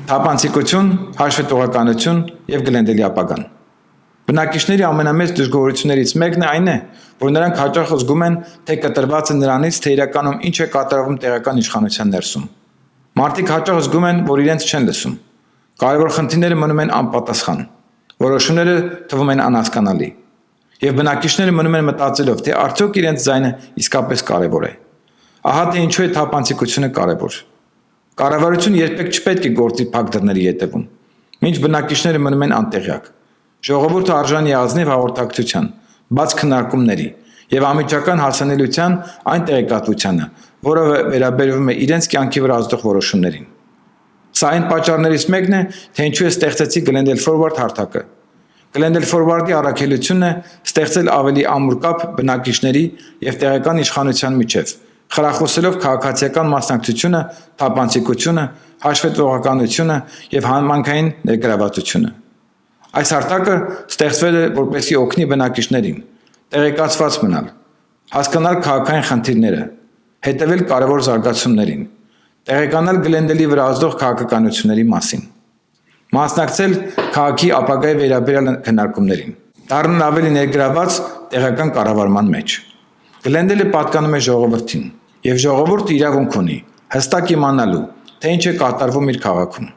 Թափանցիկություն, հաշվետվողականություն եւ Գլենդելի ապագան։ Բնակիչների ամենամեծ դժգոհություններից մեկն այն է, որ նրանք հաճախ զգում են, թե կտրված է նրանից, թե իրականում ինչ է կատարվում տեղական իշխանության ներսում։ Մարդիկ հաճախ զգում են, որ իրենց չեն լսում։ Կարևոր խնդիրները մնում են անպատասխան։ Որոշումները թվում են անհասկանալի։ Եվ բնակիչները մնում են մտածելով, թե արդյոք իրենց ձայնը իսկապես կարևոր է։ Ահա թե ինչու է թափանցիկությունը կարևոր։ Կառավարությունը երբեք չպետք է գործի փակ դռների ետևում, մինչ բնակիչները մնում են անտեղյակ։ Ժողովուրդը արժանի է ազնիվ հաղորդակցության, բաց քննարկումների եւ անմիջական հասանելիության այն տեղեկատվությանը, որը վերաբերվում է իրենց կյանքի վրա ազդող որոշումներին։ Սա այն պատճառներից մեկն է, թե ինչու է ստեղծեցի Glendale Forward հարթակը։ Glendale Forward-ի առաքելությունն է ստեղծել ավելի ամուր կապ բնակիչների եւ տեղական իշխանության միջև, խրախուսելով քաղաքացիական մասնակցությունը, թափանցիկությունը, հաշվետվողականությունը եւ համայնքային ներգրավվածությունը։ Այս հարթակը ստեղծվել է որպեսզի օգնի բնակիչներին տեղեկացված մնալ, հասկանալ քաղաքային խնդիրները, հետևել կարևոր զարգացումներին, տեղեկանալ Գլենդելի վրա ազդող քաղաքականությունների մասին, մասնակցել քաղաքի ապագայի վերաբերյալ քննարկումներին, դառնալ ավելի ներգրավված տեղական կառավարման մեջ։ Գլենդելը պատկանում է ժողովրդին, եւ ժողովուրդը իրավունք ունի հստակ իմանալու, թե ինչ է կատարվում իր քաղաքում։